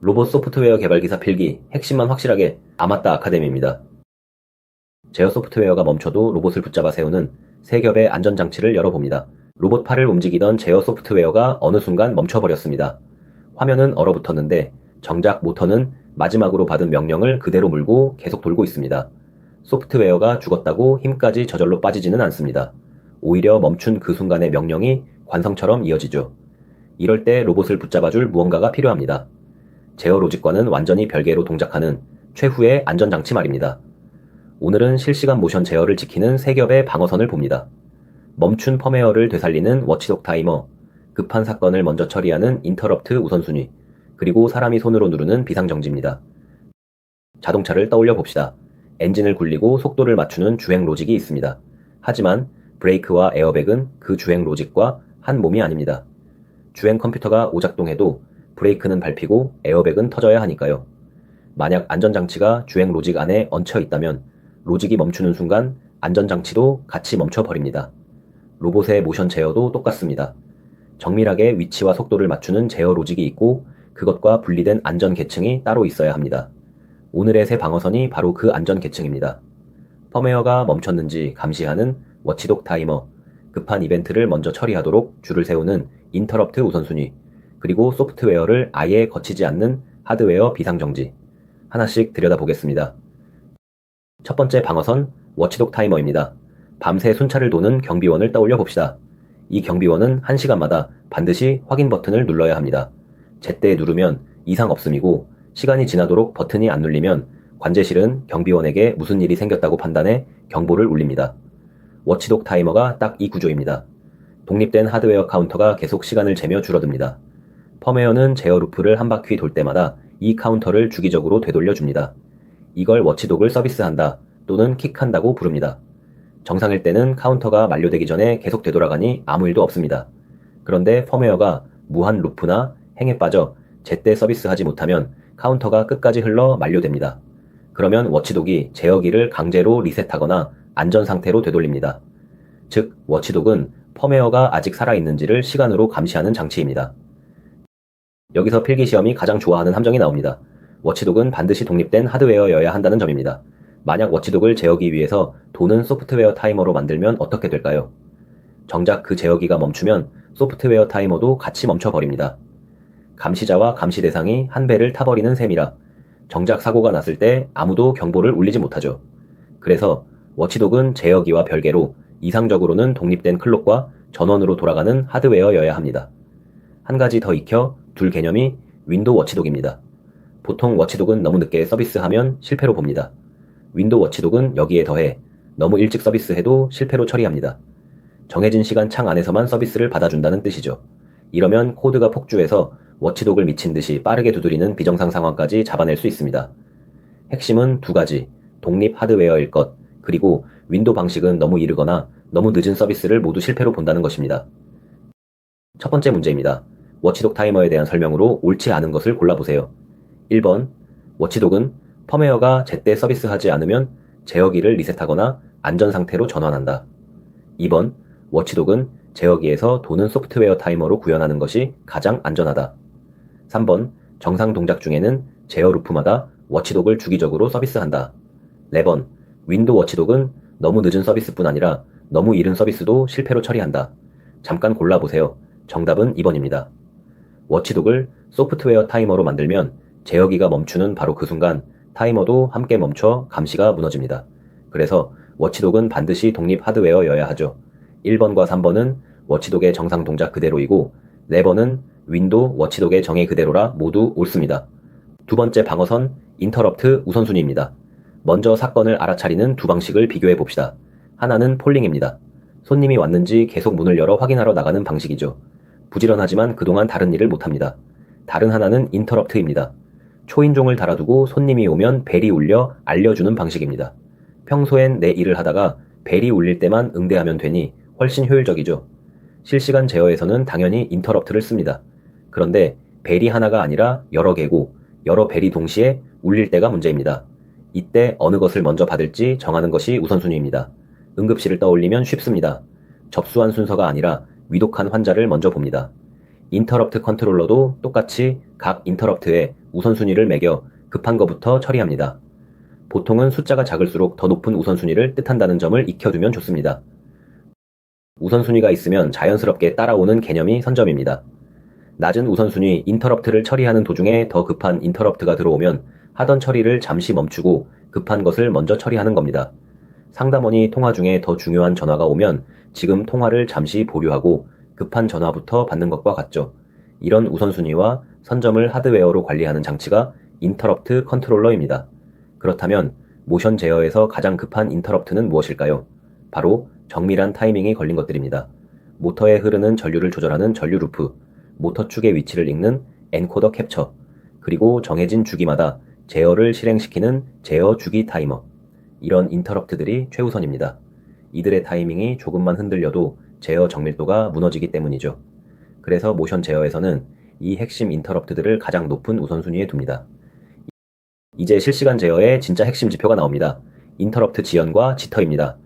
로봇 소프트웨어 개발 기사 필기, 핵심만 확실하게 아맞다 아카데미입니다. 제어 소프트웨어가 멈춰도 로봇을 붙잡아 세우는 세 겹의 안전장치를 열어봅니다. 로봇 팔을 움직이던 제어 소프트웨어가 어느 순간 멈춰버렸습니다. 화면은 얼어붙었는데 정작 모터는 마지막으로 받은 명령을 그대로 물고 계속 돌고 있습니다. 소프트웨어가 죽었다고 힘까지 저절로 빠지지는 않습니다. 오히려 멈춘 그 순간의 명령이 관성처럼 이어지죠. 이럴 때 로봇을 붙잡아줄 무언가가 필요합니다. 제어 로직과는 완전히 별개로 동작하는 최후의 안전장치 말입니다. 오늘은 실시간 모션 제어를 지키는 세 겹의 방어선을 봅니다. 멈춘 펌웨어를 되살리는 워치독 타이머, 급한 사건을 먼저 처리하는 인터럽트 우선순위, 그리고 사람이 손으로 누르는 비상정지입니다. 자동차를 떠올려 봅시다. 엔진을 굴리고 속도를 맞추는 주행 로직이 있습니다. 하지만 브레이크와 에어백은 그 주행 로직과 한 몸이 아닙니다. 주행 컴퓨터가 오작동해도 브레이크는 밟히고 에어백은 터져야 하니까요. 만약 안전장치가 주행 로직 안에 얹혀 있다면 로직이 멈추는 순간 안전장치도 같이 멈춰버립니다. 로봇의 모션 제어도 똑같습니다. 정밀하게 위치와 속도를 맞추는 제어 로직이 있고 그것과 분리된 안전 계층이 따로 있어야 합니다. 오늘의 새 방어선이 바로 그 안전 계층입니다. 펌웨어가 멈췄는지 감시하는 워치독 타이머, 급한 이벤트를 먼저 처리하도록 줄을 세우는 인터럽트 우선순위, 그리고 소프트웨어를 아예 거치지 않는 하드웨어 비상정지. 하나씩 들여다보겠습니다. 첫 번째 방어선, 워치독 타이머입니다. 밤새 순찰을 도는 경비원을 떠올려 봅시다. 이 경비원은 1시간마다 반드시 확인 버튼을 눌러야 합니다. 제때 누르면 이상 없음이고 시간이 지나도록 버튼이 안 눌리면 관제실은 경비원에게 무슨 일이 생겼다고 판단해 경보를 울립니다. 워치독 타이머가 딱 이 구조입니다. 독립된 하드웨어 카운터가 계속 시간을 재며 줄어듭니다. 펌웨어는 제어 루프를 한 바퀴 돌 때마다 이 카운터를 주기적으로 되돌려줍니다. 이걸 워치독을 서비스한다 또는 킥한다고 부릅니다. 정상일 때는 카운터가 만료되기 전에 계속 되돌아가니 아무 일도 없습니다. 그런데 펌웨어가 무한 루프나 행에 빠져 제때 서비스하지 못하면 카운터가 끝까지 흘러 만료됩니다. 그러면 워치독이 제어기를 강제로 리셋하거나 안전 상태로 되돌립니다. 즉, 워치독은 펌웨어가 아직 살아있는지를 시간으로 감시하는 장치입니다. 여기서 필기시험이 가장 좋아하는 함정이 나옵니다. 워치독은 반드시 독립된 하드웨어여야 한다는 점입니다. 만약 워치독을 제어기 위해서 도는 소프트웨어 타이머로 만들면 어떻게 될까요? 정작 그 제어기가 멈추면 소프트웨어 타이머도 같이 멈춰버립니다. 감시자와 감시 대상이 한 배를 타버리는 셈이라 정작 사고가 났을 때 아무도 경보를 울리지 못하죠. 그래서 워치독은 제어기와 별개로 이상적으로는 독립된 클록과 전원으로 돌아가는 하드웨어여야 합니다. 한 가지 더 익혀 둘 개념이 윈도우 워치독입니다. 보통 워치독은 너무 늦게 서비스하면 실패로 봅니다. 윈도우 워치독은 여기에 더해 너무 일찍 서비스해도 실패로 처리합니다. 정해진 시간 창 안에서만 서비스를 받아준다는 뜻이죠. 이러면 코드가 폭주해서 워치독을 미친 듯이 빠르게 두드리는 비정상 상황까지 잡아낼 수 있습니다. 핵심은 두 가지, 독립 하드웨어일 것, 그리고 윈도우 방식은 너무 이르거나 너무 늦은 서비스를 모두 실패로 본다는 것입니다. 첫 번째 문제입니다. 워치독 타이머에 대한 설명으로 옳지 않은 것을 골라보세요. 1번, 워치독은 펌웨어가 제때 서비스하지 않으면 제어기를 리셋하거나 안전상태로 전환한다. 2번, 워치독은 제어기에서 도는 소프트웨어 타이머로 구현하는 것이 가장 안전하다. 3번, 정상 동작 중에는 제어 루프마다 워치독을 주기적으로 서비스한다. 4번, 윈도우 워치독은 너무 늦은 서비스뿐 아니라 너무 이른 서비스도 실패로 처리한다. 잠깐 골라보세요. 정답은 2번입니다. 워치독을 소프트웨어 타이머로 만들면 제어기가 멈추는 바로 그 순간 타이머도 함께 멈춰 감시가 무너집니다. 그래서 워치독은 반드시 독립 하드웨어여야 하죠. 1번과 3번은 워치독의 정상 동작 그대로이고 4번은 윈도우 워치독의 정의 그대로라 모두 옳습니다. 두 번째 방어선 인터럽트 우선순위입니다. 먼저 사건을 알아차리는 두 방식을 비교해 봅시다. 하나는 폴링입니다. 손님이 왔는지 계속 문을 열어 확인하러 나가는 방식이죠. 부지런하지만 그동안 다른 일을 못합니다. 다른 하나는 인터럽트입니다. 초인종을 달아두고 손님이 오면 벨이 울려 알려주는 방식입니다. 평소엔 내 일을 하다가 벨이 울릴 때만 응대하면 되니 훨씬 효율적이죠. 실시간 제어에서는 당연히 인터럽트를 씁니다. 그런데 벨이 하나가 아니라 여러 개고 여러 벨이 동시에 울릴 때가 문제입니다. 이때 어느 것을 먼저 받을지 정하는 것이 우선순위입니다. 응급실을 떠올리면 쉽습니다. 접수한 순서가 아니라 위독한 환자를 먼저 봅니다. 인터럽트 컨트롤러도 똑같이 각 인터럽트에 우선순위를 매겨 급한 것부터 처리합니다. 보통은 숫자가 작을수록 더 높은 우선순위를 뜻한다는 점을 익혀두면 좋습니다. 우선순위가 있으면 자연스럽게 따라오는 개념이 선점입니다. 낮은 우선순위 인터럽트를 처리하는 도중에 더 급한 인터럽트가 들어오면 하던 처리를 잠시 멈추고 급한 것을 먼저 처리하는 겁니다. 상담원이 통화 중에 더 중요한 전화가 오면 지금 통화를 잠시 보류하고 급한 전화부터 받는 것과 같죠. 이런 우선순위와 선점을 하드웨어로 관리하는 장치가 인터럽트 컨트롤러입니다. 그렇다면 모션 제어에서 가장 급한 인터럽트는 무엇일까요? 바로 정밀한 타이밍이 걸린 것들입니다. 모터에 흐르는 전류를 조절하는 전류 루프, 모터 축의 위치를 읽는 엔코더 캡처, 그리고 정해진 주기마다 제어를 실행시키는 제어 주기 타이머. 이런 인터럽트들이 최우선입니다. 이들의 타이밍이 조금만 흔들려도 제어 정밀도가 무너지기 때문이죠. 그래서 모션 제어에서는 이 핵심 인터럽트들을 가장 높은 우선순위에 둡니다. 이제 실시간 제어의 진짜 핵심 지표가 나옵니다. 인터럽트 지연과 지터입니다.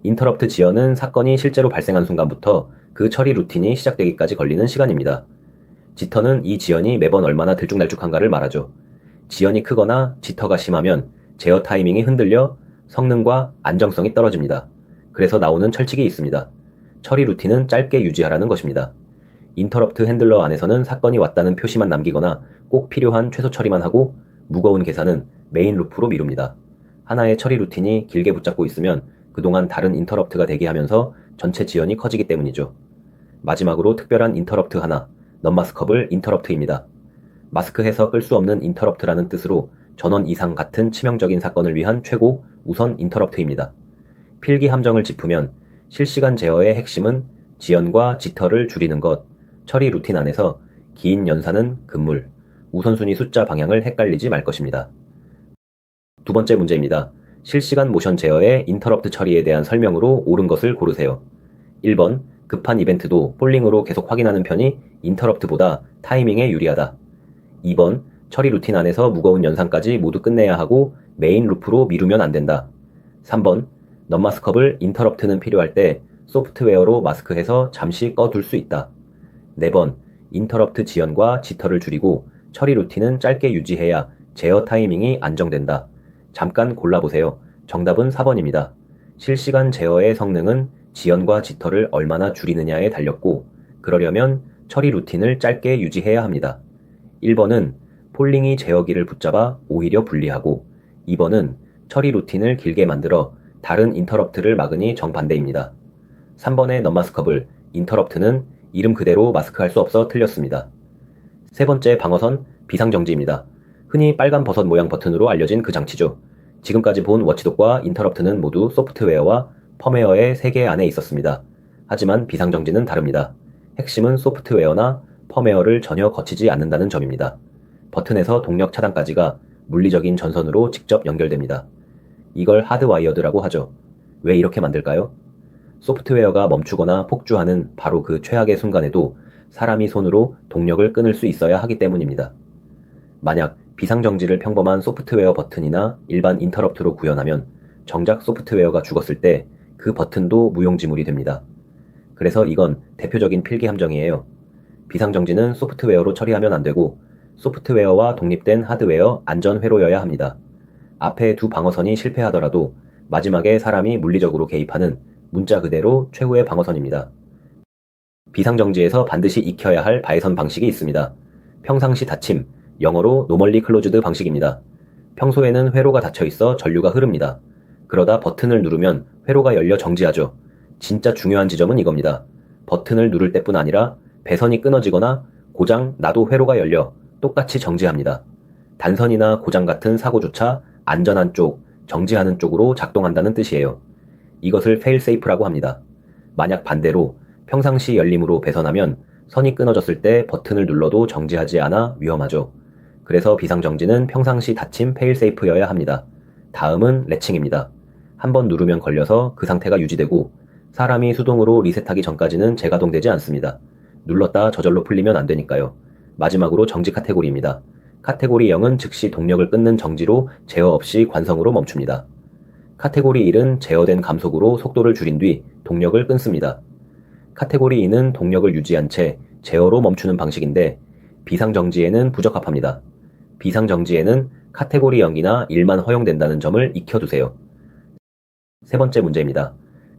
인터럽트 지연은 사건이 실제로 발생한 순간부터 그 처리 루틴이 시작되기까지 걸리는 시간입니다. 지터는 이 지연이 매번 얼마나 들쭉날쭉한가를 말하죠. 지연이 크거나 지터가 심하면 제어 타이밍이 흔들려 성능과 안정성이 떨어집니다. 그래서 나오는 철칙이 있습니다. 처리 루틴은 짧게 유지하라는 것입니다. 인터럽트 핸들러 안에서는 사건이 왔다는 표시만 남기거나 꼭 필요한 최소 처리만 하고 무거운 계산은 메인 루프로 미룹니다. 하나의 처리 루틴이 길게 붙잡고 있으면 그동안 다른 인터럽트가 대기하면서 전체 지연이 커지기 때문이죠. 마지막으로 특별한 인터럽트 하나, 넌마스커블 인터럽트입니다. 마스크해서 끌 수 없는 인터럽트라는 뜻으로 전원 이상 같은 치명적인 사건을 위한 최고 우선 인터럽트입니다. 필기 함정을 짚으면 실시간 제어의 핵심은 지연과 지터를 줄이는 것, 처리 루틴 안에서 긴 연산은 금물, 우선순위 숫자 방향을 헷갈리지 말 것입니다. 두 번째 문제입니다. 실시간 모션 제어의 인터럽트 처리에 대한 설명으로 옳은 것을 고르세요. 1번, 급한 이벤트도 폴링으로 계속 확인하는 편이 인터럽트보다 타이밍에 유리하다. 2번, 처리 루틴 안에서 무거운 연산까지 모두 끝내야 하고 메인 루프로 미루면 안 된다. 3번, 넌마스컵을 인터럽트는 필요할 때 소프트웨어로 마스크해서 잠시 꺼둘 수 있다. 4번, 인터럽트 지연과 지터를 줄이고 처리 루틴은 짧게 유지해야 제어 타이밍이 안정된다. 잠깐 골라보세요. 정답은 4번입니다. 실시간 제어의 성능은 지연과 지터를 얼마나 줄이느냐에 달렸고, 그러려면 처리 루틴을 짧게 유지해야 합니다. 1번은 폴링이 제어기를 붙잡아 오히려 불리하고, 2번은 처리 루틴을 길게 만들어 다른 인터럽트를 막으니 정반대입니다. 3번의 넌마스커블, 인터럽트는 이름 그대로 마스크할 수 없어 틀렸습니다. 세 번째 방어선, 비상정지입니다. 흔히 빨간 버섯 모양 버튼으로 알려진 그 장치죠. 지금까지 본 워치독과 인터럽트는 모두 소프트웨어와 펌웨어의 세계 안에 있었습니다. 하지만 비상정지는 다릅니다. 핵심은 소프트웨어나 펌웨어를 전혀 거치지 않는다는 점입니다. 버튼에서 동력 차단까지가 물리적인 전선으로 직접 연결됩니다. 이걸 하드와이어드라고 하죠. 왜 이렇게 만들까요? 소프트웨어가 멈추거나 폭주하는 바로 그 최악의 순간에도 사람이 손으로 동력을 끊을 수 있어야 하기 때문입니다. 만약 비상정지를 평범한 소프트웨어 버튼이나 일반 인터럽트로 구현하면 정작 소프트웨어가 죽었을 때 그 버튼도 무용지물이 됩니다. 그래서 이건 대표적인 필기 함정이에요. 비상정지는 소프트웨어로 처리하면 안 되고 소프트웨어와 독립된 하드웨어 안전 회로여야 합니다. 앞에 두 방어선이 실패하더라도 마지막에 사람이 물리적으로 개입하는 문자 그대로 최후의 방어선입니다. 비상정지에서 반드시 익혀야 할 바해선 방식이 있습니다. 평상시 닫힘, 영어로 노멀리 클로즈드 방식입니다. 평소에는 회로가 닫혀 있어 전류가 흐릅니다. 그러다 버튼을 누르면 회로가 열려 정지하죠. 진짜 중요한 지점은 이겁니다. 버튼을 누를 때뿐 아니라 배선이 끊어지거나 고장 나도 회로가 열려 똑같이 정지합니다. 단선이나 고장 같은 사고조차 안전한 쪽, 정지하는 쪽으로 작동한다는 뜻이에요. 이것을 페일세이프라고 합니다. 만약 반대로 평상시 열림으로 배선하면 선이 끊어졌을 때 버튼을 눌러도 정지하지 않아 위험하죠. 그래서 비상정지는 평상시 닫힘 페일세이프여야 합니다. 다음은 레칭입니다. 한번 누르면 걸려서 그 상태가 유지되고 사람이 수동으로 리셋하기 전까지는 재가동되지 않습니다. 눌렀다 저절로 풀리면 안 되니까요. 마지막으로 정지 카테고리입니다. 카테고리 0은 즉시 동력을 끊는 정지로 제어 없이 관성으로 멈춥니다. 카테고리 1은 제어된 감속으로 속도를 줄인 뒤 동력을 끊습니다. 카테고리 2는 동력을 유지한 채 제어로 멈추는 방식인데 비상정지에는 부적합합니다. 비상정지에는 카테고리 연기나 일만 허용된다는 점을 익혀두세요. 세 번째 문제입니다.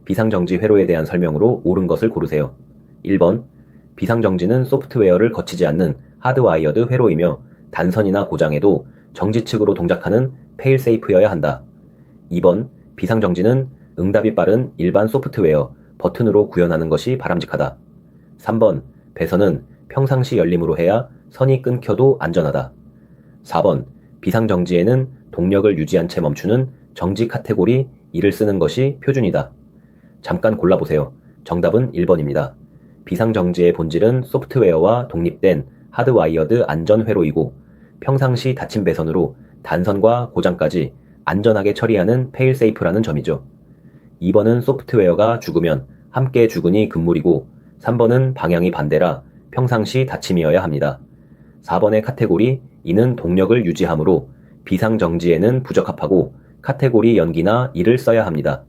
비상정지 회로에 대한 설명으로 옳은 것을 고르세요. 1번. 비상정지는 소프트웨어를 거치지 않는 하드와이어드 회로이며 단선이나 고장에도 정지 측으로 동작하는 페일세이프여야 한다. 2번. 비상정지는 응답이 빠른 일반 소프트웨어 버튼으로 구현하는 것이 바람직하다. 3번. 배선은 평상시 열림으로 해야 선이 끊겨도 안전하다. 4번. 비상정지에는 동력을 유지한 채 멈추는 정지 카테고리 2를 쓰는 것이 표준이다. 잠깐 골라보세요. 정답은 1번입니다. 비상정지의 본질은 소프트웨어와 독립된 하드와이어드 안전 회로이고 평상시 닫힌 배선으로 단선과 고장까지 안전하게 처리하는 페일세이프라는 점이죠. 2번은 소프트웨어가 죽으면 함께 죽으니 금물이고 3번은 방향이 반대라 평상시 닫힘이어야 합니다. 4번의 카테고리 2는 동력을 유지하므로 비상정지에는 부적합하고 카테고리 연기나 2를 써야 합니다.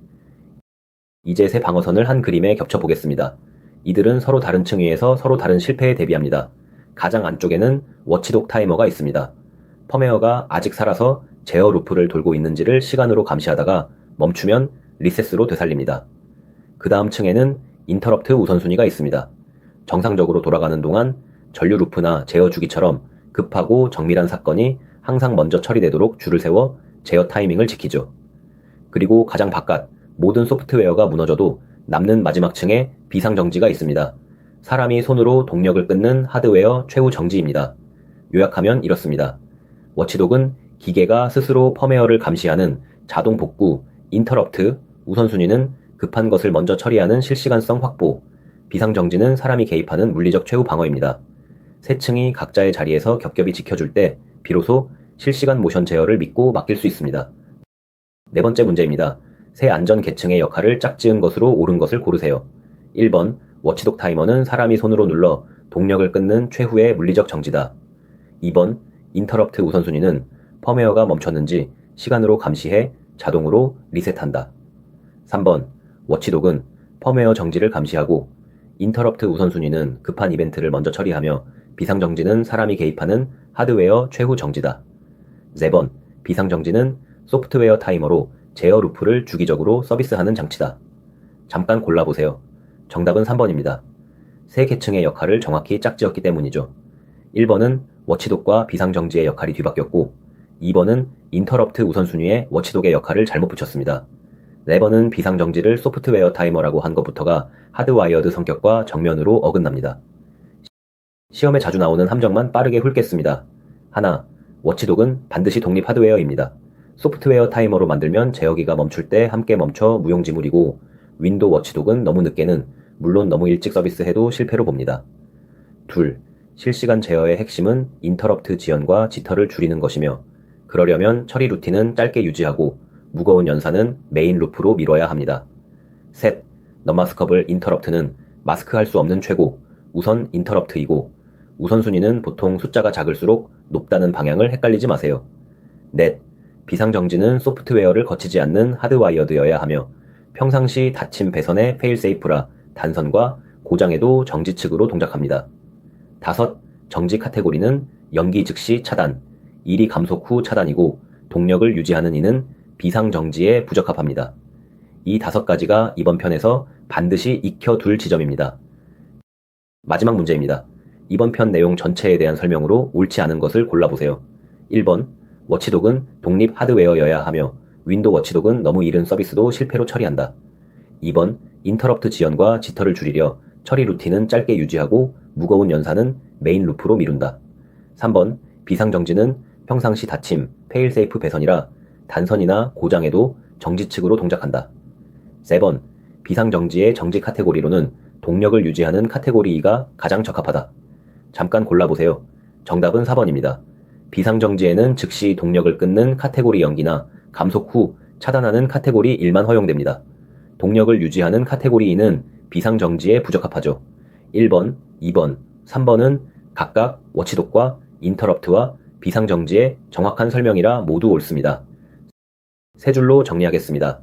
이제 세 방어선을 한 그림에 겹쳐보겠습니다. 이들은 서로 다른 층위에서 서로 다른 실패에 대비합니다. 가장 안쪽에는 워치독 타이머가 있습니다. 펌웨어가 아직 살아서 제어 루프를 돌고 있는지를 시간으로 감시하다가 멈추면 리셋으로 되살립니다. 그 다음 층에는 인터럽트 우선순위가 있습니다. 정상적으로 돌아가는 동안 전류 루프나 제어 주기처럼 급하고 정밀한 사건이 항상 먼저 처리되도록 줄을 세워 제어 타이밍을 지키죠. 그리고 가장 바깥 모든 소프트웨어가 무너져도 남는 마지막 층에 비상정지가 있습니다. 사람이 손으로 동력을 끊는 하드웨어 최후 정지입니다. 요약하면 이렇습니다. 워치독은 기계가 스스로 펌웨어를 감시하는 자동 복구, 인터럽트, 우선순위는 급한 것을 먼저 처리하는 실시간성 확보, 비상정지는 사람이 개입하는 물리적 최후 방어입니다. 세 층이 각자의 자리에서 겹겹이 지켜줄 때 비로소 실시간 모션 제어를 믿고 맡길 수 있습니다. 네 번째 문제입니다. 새 안전 계층의 역할을 짝지은 것으로 옳은 것을 고르세요. 1번. 워치독 타이머는 사람이 손으로 눌러 동력을 끊는 최후의 물리적 정지다. 2번. 인터럽트 우선순위는 펌웨어가 멈췄는지 시간으로 감시해 자동으로 리셋한다. 3번. 워치독은 펌웨어 정지를 감시하고 인터럽트 우선순위는 급한 이벤트를 먼저 처리하며 비상정지는 사람이 개입하는 하드웨어 최후 정지다. 4번. 비상정지는 소프트웨어 타이머로 제어 루프를 주기적으로 서비스하는 장치다. 잠깐 골라보세요. 정답은 3번입니다. 세 계층의 역할을 정확히 짝지었기 때문이죠. 1번은 워치독과 비상정지의 역할이 뒤바뀌었고 2번은 인터럽트 우선순위의 워치독의 역할을 잘못 붙였습니다. 4번은 비상정지를 소프트웨어 타이머라고 한 것부터가 하드와이어드 성격과 정면으로 어긋납니다. 시험에 자주 나오는 함정만 빠르게 훑겠습니다. 하나, 워치독은 반드시 독립 하드웨어입니다. 소프트웨어 타이머로 만들면 제어기가 멈출 때 함께 멈춰 무용지물이고 윈도우 워치독은 너무 늦게는 물론 너무 일찍 서비스해도 실패로 봅니다. 둘, 실시간 제어의 핵심은 인터럽트 지연과 지터를 줄이는 것이며 그러려면 처리 루틴은 짧게 유지하고 무거운 연산은 메인 루프로 미뤄야 합니다. 셋, 너마스커블 인터럽트는 마스크할 수 없는 최고, 우선 인터럽트이고 우선순위는 보통 숫자가 작을수록 높다는 방향을 헷갈리지 마세요. 넷, 비상정지는 소프트웨어를 거치지 않는 하드와이어드여야 하며 평상시 닫힌 배선의 페일세이프라 단선과 고장에도 정지 측으로 동작합니다. 다섯, 정지 카테고리는 연기 즉시 차단, 일이 감속 후 차단이고 동력을 유지하는 이는 비상정지에 부적합합니다. 이 5가지가 이번 편에서 반드시 익혀둘 지점입니다. 마지막 문제입니다. 이번 편 내용 전체에 대한 설명으로 옳지 않은 것을 골라보세요. 1번, 워치독은 독립 하드웨어여야 하며 윈도우 워치독은 너무 이른 서비스도 실패로 처리한다. 2번, 인터럽트 지연과 지터를 줄이려 처리 루틴은 짧게 유지하고 무거운 연산은 메인 루프로 미룬다. 3번, 비상정지는 평상시 닫힘, 페일세이프 배선이라 단선이나 고장에도 정지 측으로 동작한다. 3번, 비상정지의 정지 카테고리로는 동력을 유지하는 카테고리 2가 가장 적합하다. 잠깐 골라보세요. 정답은 4번입니다. 비상정지에는 즉시 동력을 끊는 카테고리 연기나 감속 후 차단하는 카테고리 1만 허용됩니다. 동력을 유지하는 카테고리 2는 비상정지에 부적합하죠. 1번, 2번, 3번은 각각 워치독과 인터럽트와 비상정지의 정확한 설명이라 모두 옳습니다. 세 줄로 정리하겠습니다.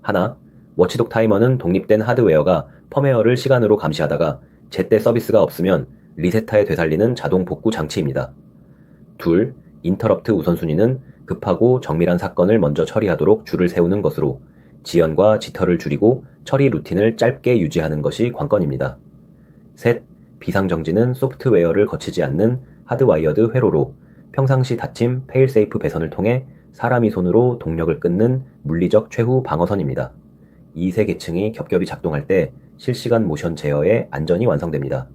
하나, 워치독 타이머는 독립된 하드웨어가 펌웨어를 시간으로 감시하다가 제때 서비스가 없으면 리세타에 되살리는 자동 복구 장치입니다. 둘, 인터럽트 우선순위는 급하고 정밀한 사건을 먼저 처리하도록 줄을 세우는 것으로 지연과 지터를 줄이고 처리 루틴을 짧게 유지하는 것이 관건입니다. 셋, 비상정지는 소프트웨어를 거치지 않는 하드와이어드 회로로 평상시 닫힘 페일세이프 배선을 통해 사람이 손으로 동력을 끊는 물리적 최후 방어선입니다. 이 세 계층이 겹겹이 작동할 때 실시간 모션 제어에 안전이 완성됩니다.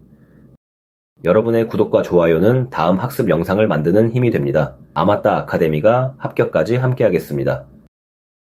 여러분의 구독과 좋아요는 다음 학습 영상을 만드는 힘이 됩니다. 아마따 아카데미가 합격까지 함께하겠습니다.